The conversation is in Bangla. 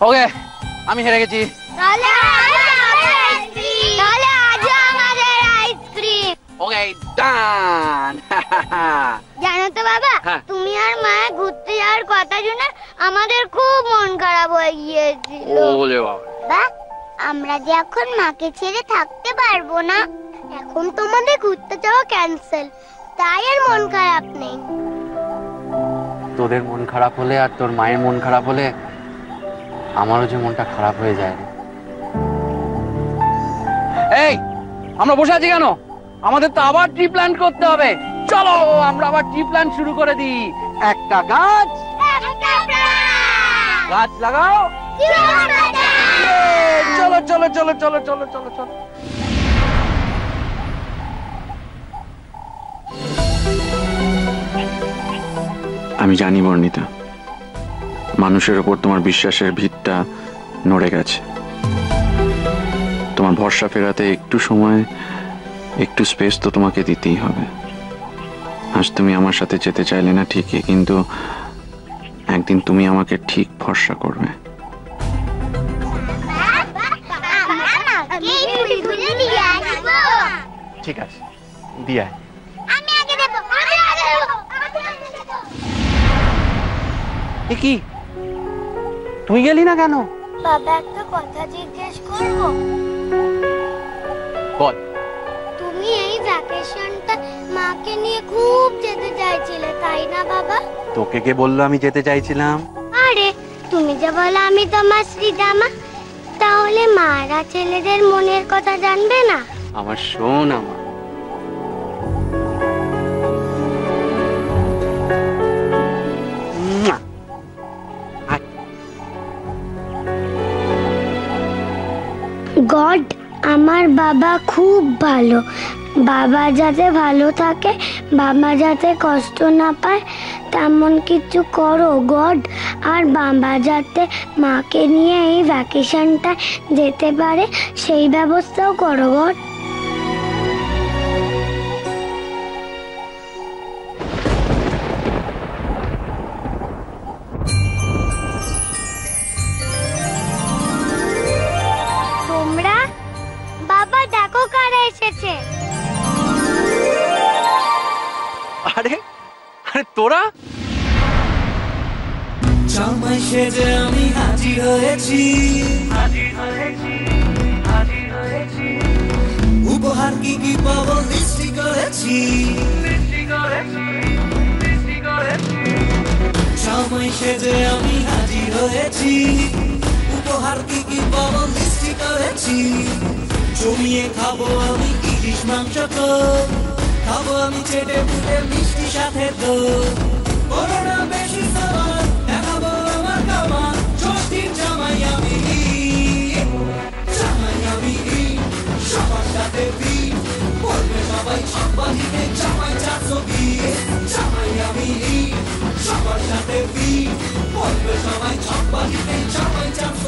ওকে, আমি হেরে গেছি। তাহলে আজ আমাদের আইসক্রিম। ওকে, ডান। জানো তো বাবা, তুমি আর মা ঘুরতে যাওয়ার কথা শুনে আমাদের খুব মন খারাপ হয়ে গিয়েছিল। ওলে বাবা, আমরা যে এখন মাকে ছেড়ে থাকতে পারবো না, এখন তোমাদের ঘুরতে যাওয়া ক্যান্সেল, তাই আর মন খারাপ নেই। তোদের মন খারাপ হলে আর তোর মায়ের মন খারাপ হলে আমারও যে মনটা খারাপ হয়ে যায়। এই, আমরা বসে আছি কেন? আমাদের তো আবার ট্রি প্ল্যান করতে হবে। চলো আমরা আবার ট্রি প্ল্যান শুরু করে দিই। একটা গাছ গাছ লাগাও। চলো চলো চলো চলো চলো চলো চলো। আমি জানি বর্ণিতা, মানুষের ওপর তোমার বিশ্বাসের ভিতটা নড়ে গেছে। তোমার ভরসা ফেরাতে একটু সময়, একটু স্পেস তো তোমাকে দিতেই হবে। আজ তুমি আমার সাথে যেতে চাইলে না ঠিকই, কিন্তু একদিন তুমি আমাকে ঠিক ভরসা করবে। ঠিক আছে, দিয়া। কি তুই গেলি না কেন? বাবা, একটা কথা জিজ্ঞেস করবো? বল। তুমি এই ভ্যাকেশনটা মাকে নিয়ে খুব যেতে চাইছিলে, তাই না বাবা? তোকে কে বললো আমি যেতে চাইছিলাম? আরে তুমি যে বলো আমি তোমার শ্রীজামা, তাহলে মারা ছেলেদের মনের কথা জানবে না? আমার শোন, আমার গড, আমার বাবা খুব ভালো। বাবা যাতে ভালো থাকে, বাবা যাতে কষ্ট না পায়, তেমন কিছু করো গড। আর বাবা যাতে মাকে নিয়ে এই ভ্যাকেশনটা যেতে পারে, সেই ব্যবস্থাও করো গড। তোমরা বাবা দেখো কারা এসেছে। আরে আরে তোরা? জামাই সেজে আমি হাজির হয়েছি, উপহার কি কি পাবো লিস্টি করেছি। জামাই সেজে আমি হাজির হয়েছি, উপহার কি কি পাবো লিস্টি করেছি। জমিয়ে খাবো আমি ইলিশ মাংস, তো খাবো আমি চেটে পুটে মিষ্টি সাথে। তো করোনা বেশি সামান, দেখাবো আমার কামান, ষষ্ঠীর জামাই আমি, জামাই আমি সবার সাথে ভিড় বলবে সবাই সাংবাদিকে জামাই 420। জামাই আমি সবার সাথে ভিড় বলবে সবাই সাংবাদিকে জামাই 420।